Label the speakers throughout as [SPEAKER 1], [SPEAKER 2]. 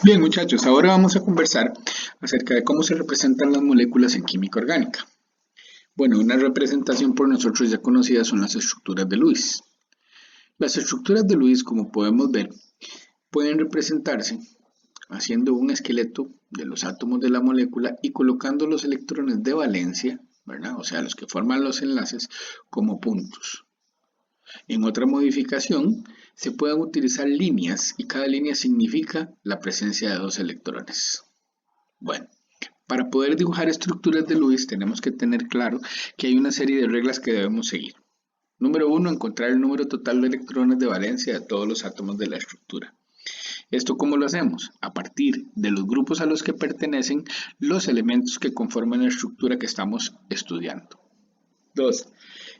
[SPEAKER 1] Bien, muchachos, ahora vamos a conversar acerca de cómo se representan las moléculas en química orgánica. Bueno, una representación por nosotros ya conocida son las estructuras de Lewis. Las estructuras de Lewis, como podemos ver, pueden representarse haciendo un esqueleto de los átomos de la molécula y colocando los electrones de valencia, ¿verdad? O sea, los que forman los enlaces, como puntos. En otra modificación, se pueden utilizar líneas y cada línea significa la presencia de dos electrones. Bueno, para poder dibujar estructuras de Lewis tenemos que tener claro que hay una serie de reglas que debemos seguir. Número 1, encontrar el número total de electrones de valencia de todos los átomos de la estructura. ¿Esto cómo lo hacemos? A partir de los grupos a los que pertenecen los elementos que conforman la estructura que estamos estudiando. 2.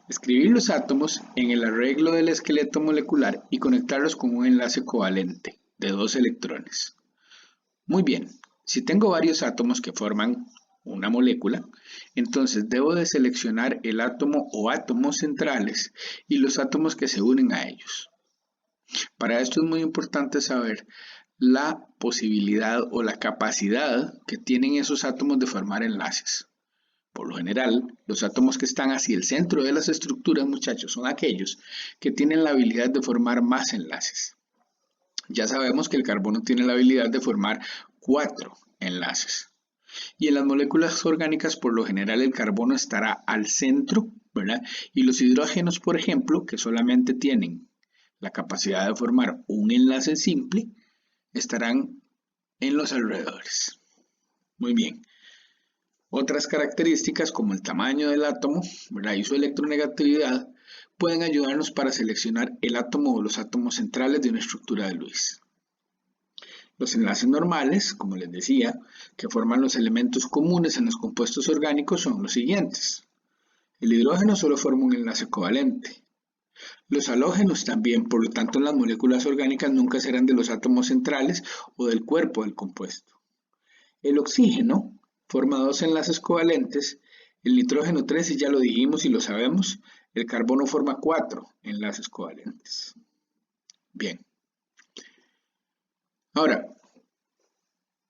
[SPEAKER 1] Escribir los átomos en el arreglo del esqueleto molecular y conectarlos con un enlace covalente de dos electrones. Muy bien, si tengo varios átomos que forman una molécula, entonces debo de seleccionar el átomo o átomos centrales y los átomos que se unen a ellos. Para esto es muy importante saber la posibilidad o la capacidad que tienen esos átomos de formar enlaces. Por lo general, los átomos que están hacia el centro de las estructuras, muchachos, son aquellos que tienen la habilidad de formar más enlaces. Ya sabemos que el carbono tiene la habilidad de formar 4 enlaces. Y en las moléculas orgánicas, por lo general, el carbono estará al centro, ¿verdad? Y los hidrógenos, por ejemplo, que solamente tienen la capacidad de formar un enlace simple, estarán en los alrededores. Muy bien. Otras características como el tamaño del átomo, ¿verdad? Y su electronegatividad pueden ayudarnos para seleccionar el átomo o los átomos centrales de una estructura de Lewis. Los enlaces normales, como les decía, que forman los elementos comunes en los compuestos orgánicos son los siguientes. El hidrógeno solo forma un enlace covalente. Los halógenos también, por lo tanto, las moléculas orgánicas nunca serán de los átomos centrales o del cuerpo del compuesto. El oxígeno forma dos enlaces covalentes, el nitrógeno 3, y ya lo dijimos y lo sabemos, el carbono forma 4 enlaces covalentes. Bien. Ahora,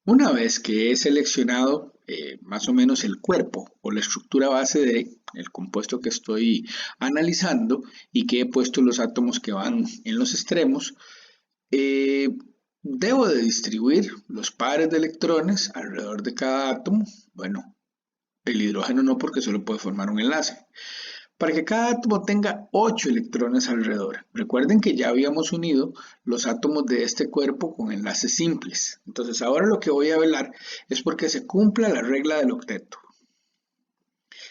[SPEAKER 1] una vez que he seleccionado más o menos el cuerpo o la estructura base del compuesto que estoy analizando y que he puesto los átomos que van en los extremos, eh, debo de distribuir los pares de electrones alrededor de cada átomo. Bueno, el hidrógeno no, porque solo puede formar un enlace. Para que cada átomo tenga 8 electrones alrededor. Recuerden que ya habíamos unido los átomos de este cuerpo con enlaces simples. Entonces ahora lo que voy a velar es porque se cumpla la regla del octeto.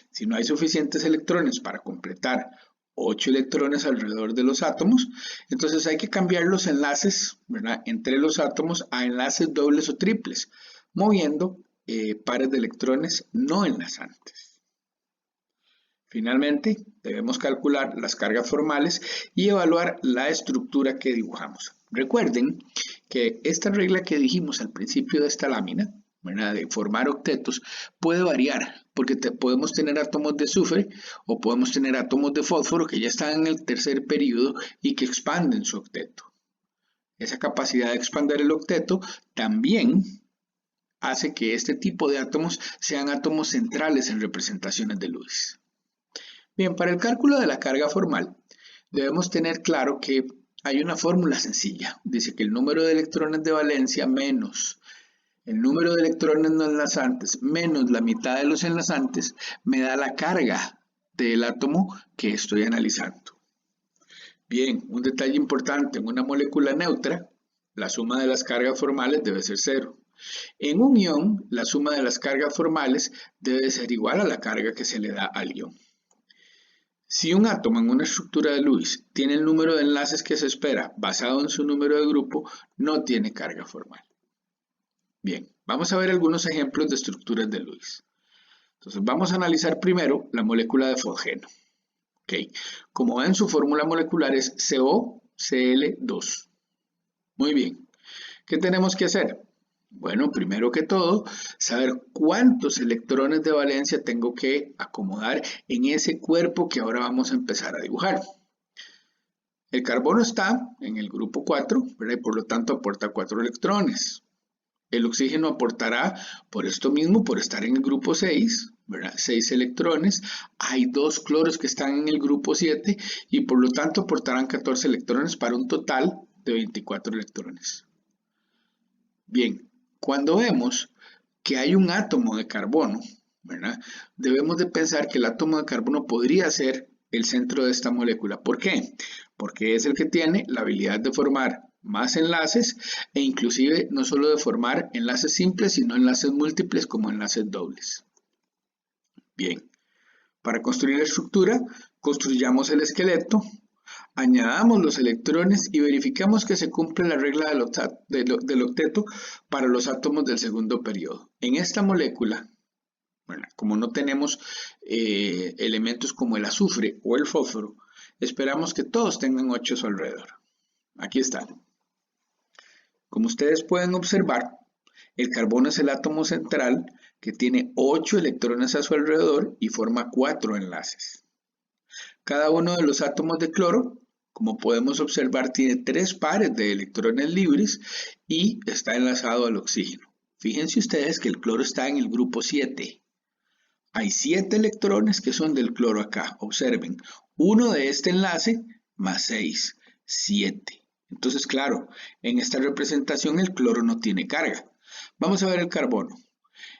[SPEAKER 1] Si no hay suficientes electrones para completar 8 electrones alrededor de los átomos, entonces hay que cambiar los enlaces, ¿verdad?, entre los átomos a enlaces dobles o triples, moviendo pares de electrones no enlazantes. Finalmente, debemos calcular las cargas formales y evaluar la estructura que dibujamos. Recuerden que esta regla que dijimos al principio de esta lámina, ¿verdad?, de formar octetos, puede variar, porque podemos tener átomos de azufre o podemos tener átomos de fósforo que ya están en el tercer período y que expanden su octeto. Esa capacidad de expandir el octeto también hace que este tipo de átomos sean átomos centrales en representaciones de Lewis. Bien, para el cálculo de la carga formal, debemos tener claro que hay una fórmula sencilla. Dice que el número de electrones de valencia menos el número de electrones no enlazantes menos la mitad de los enlazantes me da la carga del átomo que estoy analizando. Bien, un detalle importante, en una molécula neutra, la suma de las cargas formales debe ser cero. En un ion, la suma de las cargas formales debe ser igual a la carga que se le da al ion. Si un átomo en una estructura de Lewis tiene el número de enlaces que se espera basado en su número de grupo, no tiene carga formal. Bien, vamos a ver algunos ejemplos de estructuras de Lewis. Entonces vamos a analizar primero la molécula de fosgeno. Okay. Como ven, su fórmula molecular es COCl2. Muy bien, ¿qué tenemos que hacer? Bueno, primero que todo, saber cuántos electrones de valencia tengo que acomodar en ese cuerpo que ahora vamos a empezar a dibujar. El carbono está en el grupo 4, ¿verdad? Y por lo tanto aporta 4 electrones. El oxígeno aportará por esto mismo, por estar en el grupo 6, ¿verdad? 6 electrones. Hay 2 cloros que están en el grupo 7 y por lo tanto aportarán 14 electrones para un total de 24 electrones. Bien, cuando vemos que hay un átomo de carbono, ¿verdad? Debemos de pensar que el átomo de carbono podría ser el centro de esta molécula. ¿Por qué? Porque es el que tiene la habilidad de formar más enlaces e inclusive no solo de formar enlaces simples, sino enlaces múltiples como enlaces dobles. Bien, para construir la estructura, construyamos el esqueleto, añadamos los electrones y verificamos que se cumple la regla del octeto para los átomos del segundo periodo. En esta molécula, bueno, como no tenemos elementos como el azufre o el fósforo, esperamos que todos tengan 8 a su alrededor. Aquí está. Como ustedes pueden observar, el carbono es el átomo central que tiene 8 electrones a su alrededor y forma 4 enlaces. Cada uno de los átomos de cloro, como podemos observar, tiene 3 pares de electrones libres y está enlazado al oxígeno. Fíjense ustedes que el cloro está en el grupo 7. Hay 7 electrones que son del cloro acá. Observen, uno de este enlace más 6, 7. Entonces, claro, en esta representación el cloro no tiene carga. Vamos a ver el carbono.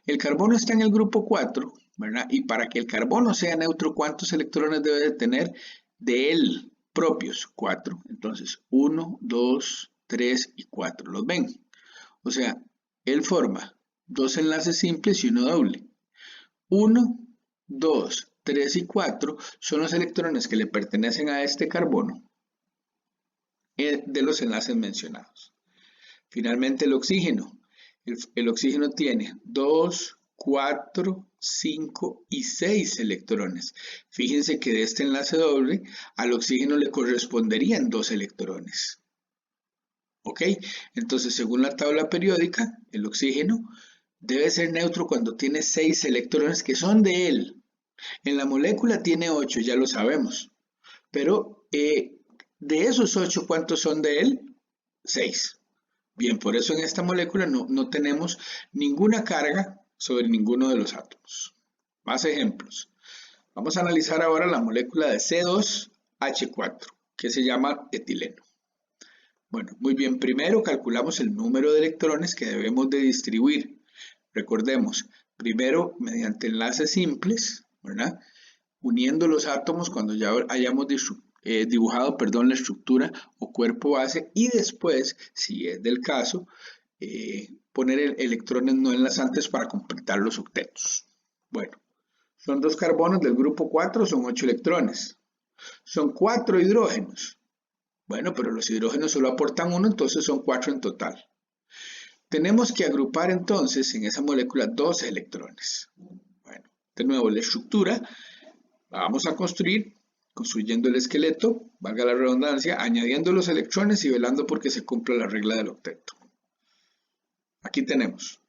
[SPEAKER 1] El carbono está en el grupo 4, ¿verdad? Y para que el carbono sea neutro, ¿cuántos electrones debe de tener? De él propios, 4. Entonces, 1, 2, 3 y 4. ¿Los ven? O sea, él forma 2 enlaces simples y uno doble. 1, 2, 3 y 4 son los electrones que le pertenecen a este carbono de los enlaces mencionados. Finalmente el oxígeno. El oxígeno tiene 2, 4, 5 y 6 electrones. Fíjense que de este enlace doble al oxígeno le corresponderían 2 electrones. ¿Ok? Entonces, según la tabla periódica, el oxígeno debe ser neutro cuando tiene 6 electrones que son de él. En la molécula tiene 8, ya lo sabemos. Pero de esos 8, ¿cuántos son de él? 6. Bien, por eso en esta molécula no tenemos ninguna carga sobre ninguno de los átomos. Más ejemplos. Vamos a analizar ahora la molécula de C2H4, que se llama etileno. Bueno, muy bien, primero calculamos el número de electrones que debemos de distribuir. Recordemos, primero mediante enlaces simples, ¿verdad? Uniendo los átomos cuando ya hayamos dibujado la estructura o cuerpo base y después, si es del caso, poner electrones no enlazantes para completar los octetos. Bueno, son 2 carbonos del grupo 4, son 8 electrones. Son 4 hidrógenos. Bueno, pero los hidrógenos solo aportan 1, entonces son 4 en total. Tenemos que agrupar entonces en esa molécula 12 electrones. Bueno, de nuevo la estructura la vamos a construir construyendo el esqueleto, valga la redundancia, añadiendo los electrones y velando porque se cumpla la regla del octeto. Aquí tenemos.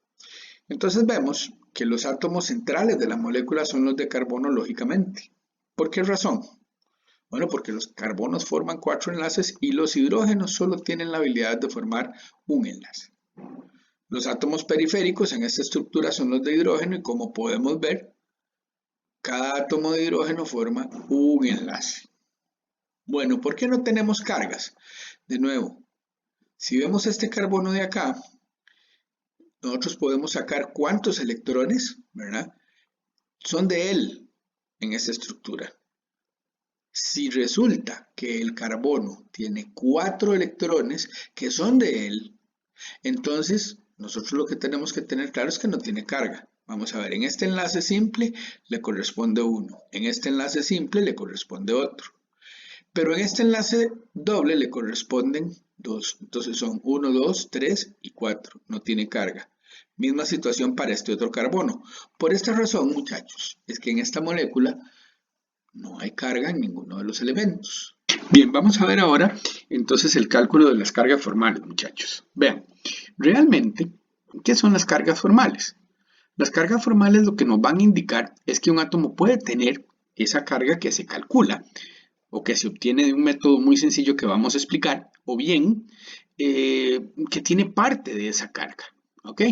[SPEAKER 1] Entonces vemos que los átomos centrales de la molécula son los de carbono lógicamente. ¿Por qué razón? Bueno, porque los carbonos forman 4 enlaces y los hidrógenos solo tienen la habilidad de formar un enlace. Los átomos periféricos en esta estructura son los de hidrógeno y como podemos ver, cada átomo de hidrógeno forma un enlace. Bueno, ¿por qué no tenemos cargas? De nuevo, si vemos este carbono de acá, nosotros podemos sacar cuántos electrones, ¿verdad? Son de él en esta estructura. Si resulta que el carbono tiene 4 electrones que son de él, entonces nosotros lo que tenemos que tener claro es que no tiene carga. Vamos a ver, en este enlace simple le corresponde 1, en este enlace simple le corresponde otro, pero en este enlace doble le corresponden 2, entonces son 1, 2, 3 y 4, no tiene carga. Misma situación para este otro carbono. Por esta razón, muchachos, es que en esta molécula no hay carga en ninguno de los elementos. Bien, vamos a ver ahora entonces el cálculo de las cargas formales, muchachos. Vean, realmente, ¿qué son las cargas formales? Las cargas formales lo que nos van a indicar es que un átomo puede tener esa carga que se calcula o que se obtiene de un método muy sencillo que vamos a explicar, o bien que tiene parte de esa carga. ¿Ok?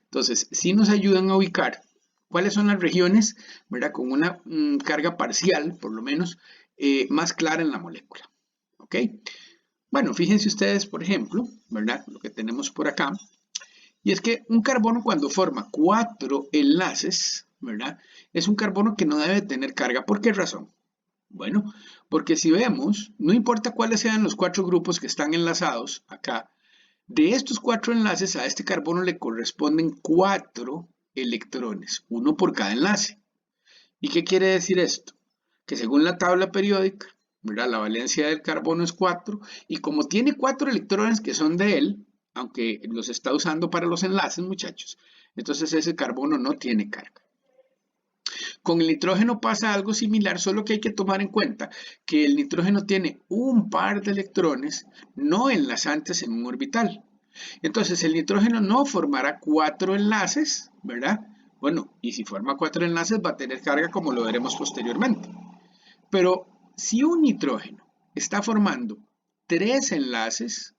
[SPEAKER 1] Entonces, sí nos ayudan a ubicar cuáles son las regiones, ¿verdad? Con una carga parcial, por lo menos, más clara en la molécula. ¿Ok? Bueno, fíjense ustedes, por ejemplo, ¿verdad? Lo que tenemos por acá. Y es que un carbono cuando forma 4 enlaces, ¿verdad? Es un carbono que no debe tener carga. ¿Por qué razón? Bueno, porque si vemos, no importa cuáles sean los 4 grupos que están enlazados acá, de estos 4 enlaces a este carbono le corresponden 4 electrones, uno por cada enlace. ¿Y qué quiere decir esto? Que según la tabla periódica, ¿verdad? La valencia del carbono es 4 y como tiene 4 electrones que son de él, aunque los está usando para los enlaces, muchachos, entonces ese carbono no tiene carga. Con el nitrógeno pasa algo similar, solo que hay que tomar en cuenta que el nitrógeno tiene un par de electrones no enlazantes en un orbital. Entonces el nitrógeno no formará 4 enlaces, ¿verdad? Bueno, y si forma 4 enlaces va a tener carga como lo veremos posteriormente. Pero si un nitrógeno está formando 3 enlaces,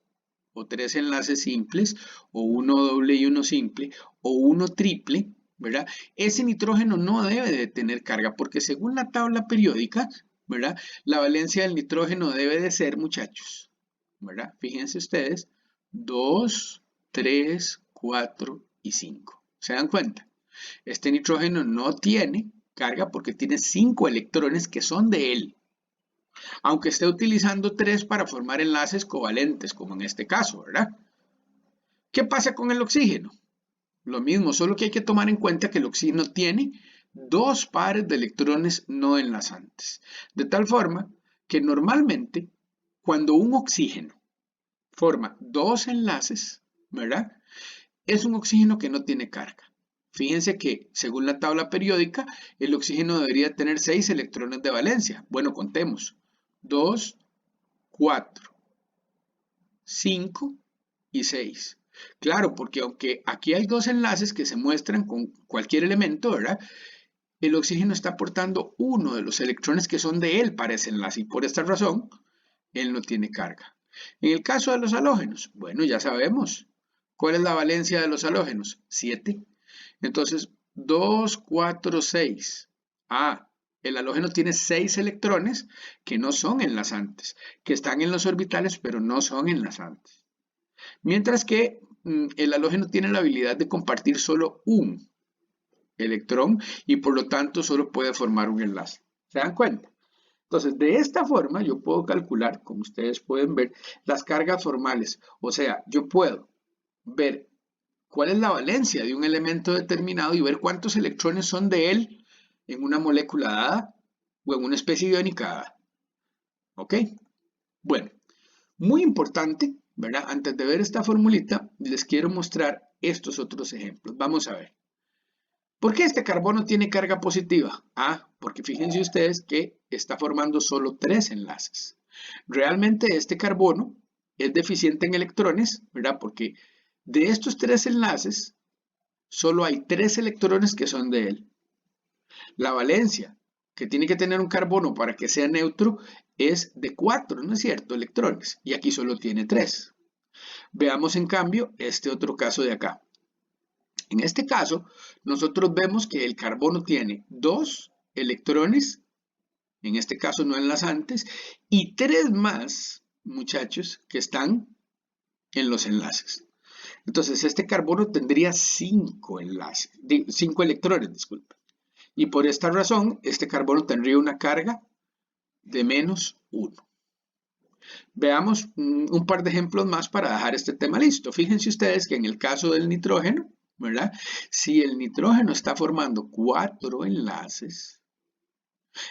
[SPEAKER 1] o 3 enlaces simples, o uno doble y uno simple, o uno triple, ¿verdad? Ese nitrógeno no debe de tener carga, porque según la tabla periódica, ¿verdad? La valencia del nitrógeno debe de ser, muchachos, ¿verdad? Fíjense ustedes, 2, 3, 4 y 5. ¿Se dan cuenta? Este nitrógeno no tiene carga porque tiene 5 electrones que son de él, aunque esté utilizando 3 para formar enlaces covalentes, como en este caso, ¿verdad? ¿Qué pasa con el oxígeno? Lo mismo, solo que hay que tomar en cuenta que el oxígeno tiene 2 pares de electrones no enlazantes, de tal forma que normalmente cuando un oxígeno forma 2 enlaces, ¿verdad? Es un oxígeno que no tiene carga. Fíjense que, según la tabla periódica, el oxígeno debería tener 6 electrones de valencia. Bueno, contemos. 2, 4, 5 y 6. Claro, porque aunque aquí hay 2 enlaces que se muestran con cualquier elemento, ¿verdad? El oxígeno está aportando uno de los electrones que son de él para ese enlace y por esta razón, él no tiene carga. En el caso de los halógenos, bueno, ya sabemos. ¿Cuál es la valencia de los halógenos? 7. Entonces, 2, 4, 6. Ah, el halógeno tiene 6 electrones que no son enlazantes, que están en los orbitales pero no son enlazantes. Mientras que el halógeno tiene la habilidad de compartir solo un electrón y por lo tanto solo puede formar un enlace. ¿Se dan cuenta? Entonces, de esta forma yo puedo calcular, como ustedes pueden ver, las cargas formales. O sea, yo puedo ver cuál es la valencia de un elemento determinado y ver cuántos electrones son de él en una molécula dada o en una especie iónica dada. ¿Ok? Bueno, muy importante, ¿verdad? Antes de ver esta formulita, les quiero mostrar estos otros ejemplos. Vamos a ver. ¿Por qué este carbono tiene carga positiva? Ah, porque fíjense ustedes que está formando solo 3 enlaces. Realmente este carbono es deficiente en electrones, ¿verdad? Porque de estos 3 enlaces, solo hay 3 electrones que son de él. La valencia que tiene que tener un carbono para que sea neutro es de 4, ¿no es cierto? Electrones. Y aquí solo tiene 3. Veamos en cambio este otro caso de acá. En este caso, nosotros vemos que el carbono tiene 2 electrones, en este caso no enlazantes, y 3 más, muchachos, que están en los enlaces. Entonces, este carbono tendría 5 enlaces, 5 electrones, disculpen. Y por esta razón, este carbono tendría una carga de menos 1. Veamos un par de ejemplos más para dejar este tema listo. Fíjense ustedes que en el caso del nitrógeno, ¿verdad? Si el nitrógeno está formando 4 enlaces,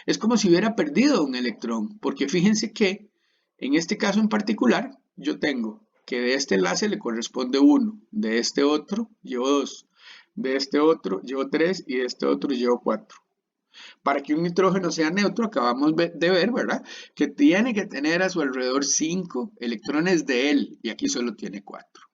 [SPEAKER 1] es como si hubiera perdido un electrón, porque fíjense que en este caso en particular, yo tengo que de este enlace le corresponde 1, de este otro llevo 2, de este otro llevo 3 y de este otro llevo 4. Para que un nitrógeno sea neutro, acabamos de ver, ¿verdad? Que tiene que tener a su alrededor 5 electrones de él, y aquí solo tiene 4.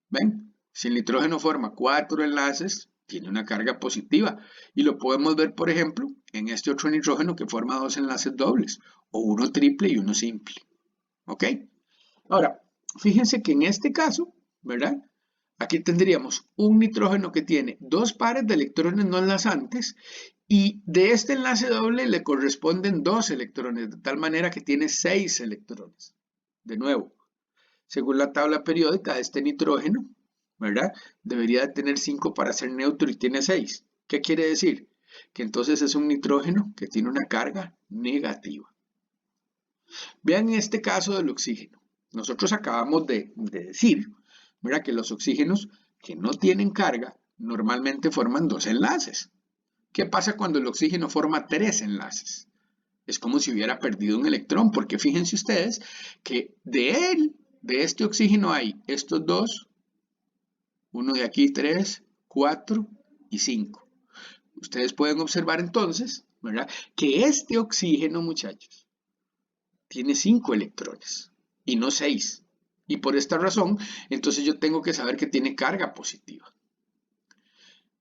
[SPEAKER 1] ¿Ven? Si el nitrógeno forma 4 enlaces, tiene una carga positiva. Y lo podemos ver, por ejemplo, en este otro nitrógeno que forma 2 enlaces dobles, o uno triple y uno simple. ¿Ok? Ahora, fíjense que en este caso, ¿verdad? Aquí tendríamos un nitrógeno que tiene 2 pares de electrones no enlazantes y de este enlace doble le corresponden 2 electrones, de tal manera que tiene 6 electrones. De nuevo, según la tabla periódica de este nitrógeno, ¿verdad? Debería de tener 5 para ser neutro y tiene 6. ¿Qué quiere decir? Que entonces es un nitrógeno que tiene una carga negativa. Vean este caso del oxígeno. Nosotros acabamos de decir, ¿verdad?, que los oxígenos que no tienen carga normalmente forman 2 enlaces. ¿Qué pasa cuando el oxígeno forma 3 enlaces? Es como si hubiera perdido un electrón, porque fíjense ustedes que de este oxígeno hay estos dos, uno de aquí 3, 4 y 5. Ustedes pueden observar entonces, ¿verdad?, que este oxígeno, muchachos, tiene 5 electrones y no 6. Y por esta razón, entonces yo tengo que saber que tiene carga positiva.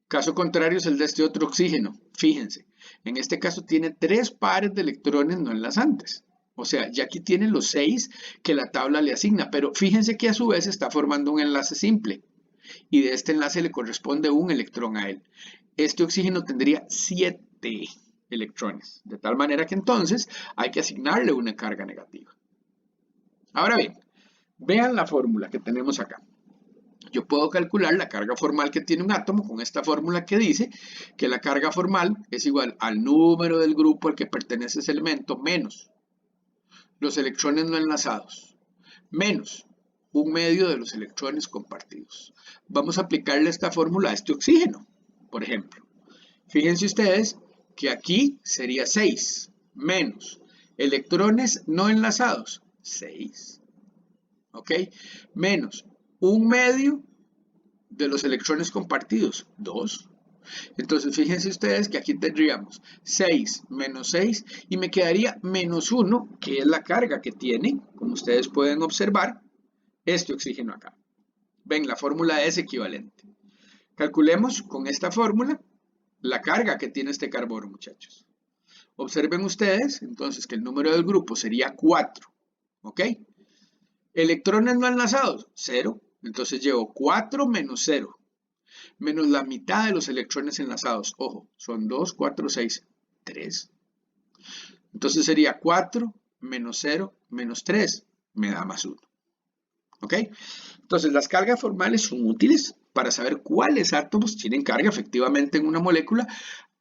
[SPEAKER 1] Caso contrario es el de este otro oxígeno. Fíjense, en este caso tiene 3 pares de electrones no enlazantes. O sea, ya aquí tiene los 6 que la tabla le asigna, pero fíjense que a su vez está formando un enlace simple. Y de este enlace le corresponde un electrón a él. Este oxígeno tendría 7 electrones, de tal manera que entonces hay que asignarle una carga negativa. Ahora bien, vean la fórmula que tenemos acá. Yo puedo calcular la carga formal que tiene un átomo con esta fórmula que dice que la carga formal es igual al número del grupo al que pertenece ese elemento menos los electrones no enlazados, menos un medio de los electrones compartidos. Vamos a aplicarle esta fórmula a este oxígeno, por ejemplo. Fíjense ustedes que aquí sería 6 menos electrones no enlazados, 6, ¿ok? Menos un medio de los electrones compartidos, 2. Entonces fíjense ustedes que aquí tendríamos 6 menos 6 y me quedaría menos 1, que es la carga que tiene, como ustedes pueden observar, este oxígeno acá. Ven, la fórmula es equivalente. Calculemos con esta fórmula la carga que tiene este carbono, muchachos. Observen ustedes entonces que el número del grupo sería 4, ¿ok? Electrones no enlazados, 0. Entonces llevo 4 menos 0, menos la mitad de los electrones enlazados. Ojo, son 2, 4, 6, 3. Entonces sería 4 menos 0 menos 3, me da más 1. ¿Ok? Entonces las cargas formales son útiles para saber cuáles átomos tienen carga efectivamente en una molécula,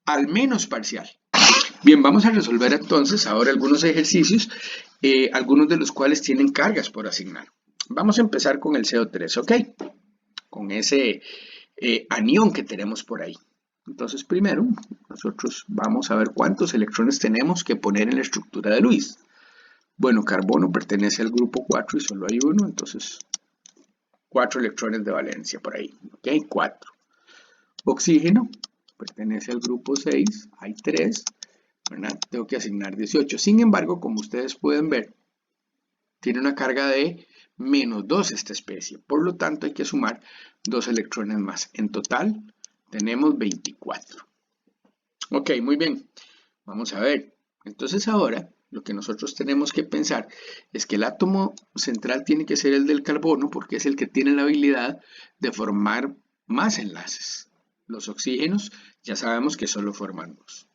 [SPEAKER 1] al menos parcial. Bien, vamos a resolver entonces ahora algunos ejercicios, algunos de los cuales tienen cargas por asignar. Vamos a empezar con el CO3, ¿ok? Con ese anión que tenemos por ahí. Entonces primero nosotros vamos a ver cuántos electrones tenemos que poner en la estructura de Lewis. Bueno, carbono pertenece al grupo 4 y solo hay uno, entonces 4 electrones de valencia por ahí, ¿ok? 4. Oxígeno pertenece al grupo 6, hay 3, ¿verdad? Tengo que asignar 18. Sin embargo, como ustedes pueden ver, tiene una carga de menos 2 esta especie, por lo tanto hay que sumar 2 electrones más. En total tenemos 24. Ok, muy bien, vamos a ver. Entonces ahora lo que nosotros tenemos que pensar es que el átomo central tiene que ser el del carbono porque es el que tiene la habilidad de formar más enlaces. Los oxígenos ya sabemos que solo forman 2.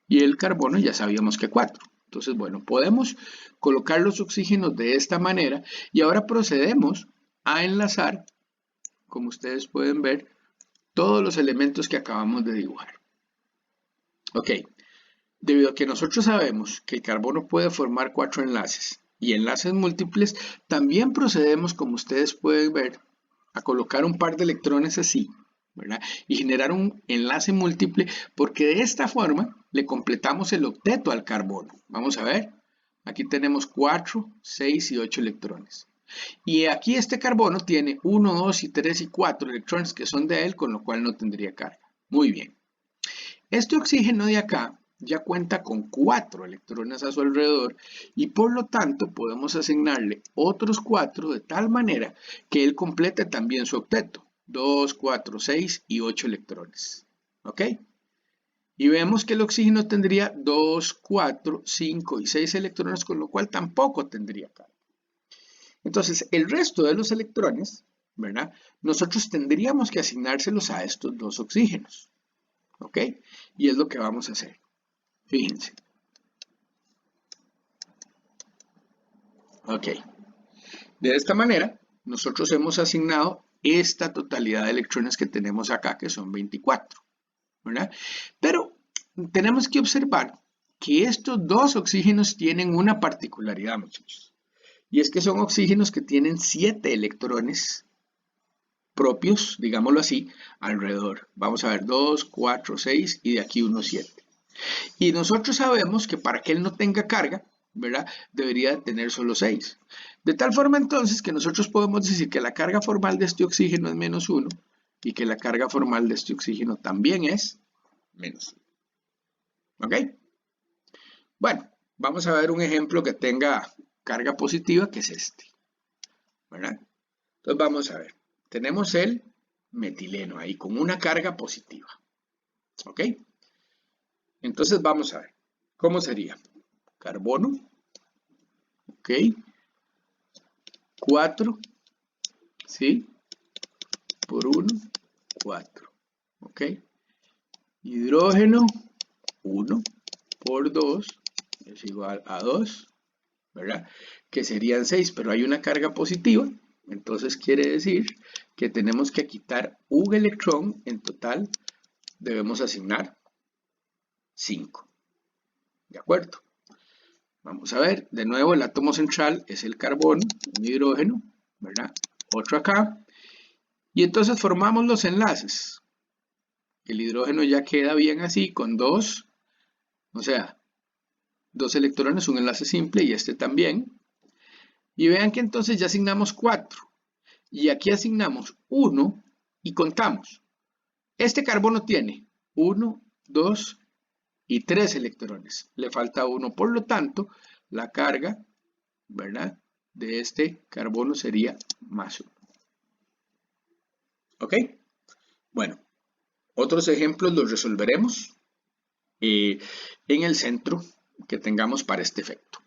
[SPEAKER 1] Y el carbono ya sabíamos que 4. Entonces, bueno, podemos colocar los oxígenos de esta manera y ahora procedemos a enlazar, como ustedes pueden ver, todos los elementos que acabamos de dibujar. Ok, debido a que nosotros sabemos que el carbono puede formar 4 enlaces y enlaces múltiples, también procedemos, como ustedes pueden ver, a colocar un par de electrones así, ¿verdad? Y generar un enlace múltiple porque de esta forma le completamos el octeto al carbono. Vamos a ver, aquí tenemos 4, 6 y 8 electrones. Y aquí este carbono tiene 1, 2 y 3 y 4 electrones que son de él, con lo cual no tendría carga. Muy bien. Este oxígeno de acá ya cuenta con 4 electrones a su alrededor y por lo tanto podemos asignarle otros 4 de tal manera que él complete también su octeto. 2, 4, 6 y 8 electrones. ¿Ok? Y vemos que el oxígeno tendría 2, 4, 5 y 6 electrones, con lo cual tampoco tendría carga. Entonces, el resto de los electrones ¿verdad? Nosotros tendríamos que asignárselos a estos dos oxígenos, ¿ok? Y es lo que vamos a hacer. Fíjense. Ok. De esta manera, nosotros hemos asignado esta totalidad de electrones que tenemos acá, que son 24, ¿verdad? Pero tenemos que observar que estos dos oxígenos tienen una particularidad, muchachos. Y es que son oxígenos que tienen 7 electrones propios, digámoslo así, alrededor. Vamos a ver, 2, 4, 6 y de aquí unos 7. Y nosotros sabemos que para que él no tenga carga, ¿verdad? Debería tener solo 6. De tal forma entonces que nosotros podemos decir que la carga formal de este oxígeno es menos 1 y que la carga formal de este oxígeno también es menos 1. ¿Ok? Bueno, vamos a ver un ejemplo que tenga carga positiva, que es este, ¿verdad? Entonces vamos a ver. Tenemos el metileno ahí con una carga positiva. ¿Ok? Entonces vamos a ver. ¿Cómo sería? Carbono. ¿Ok? 4. ¿Sí? Por 1, 4. ¿Ok? Hidrógeno. 1 por 2 es igual a 2. ¿Verdad? Que serían 6, pero hay una carga positiva. Entonces quiere decir que tenemos que quitar un electrón. En total debemos asignar 5. ¿De acuerdo? Vamos a ver, de nuevo el átomo central es el carbono, un hidrógeno, ¿verdad? Otro acá. Y entonces formamos los enlaces. El hidrógeno ya queda bien así, con 2, o sea, 2 electrones, un enlace simple y este también. Y vean que entonces ya asignamos 4. Y aquí asignamos 1 y contamos. Este carbono tiene 1, 2 y 3 electrones. Le falta 1, por lo tanto, la carga, ¿verdad?, de este carbono sería más 1. ¿Ok? Bueno, otros ejemplos los resolveremos en el centro que tengamos para este efecto.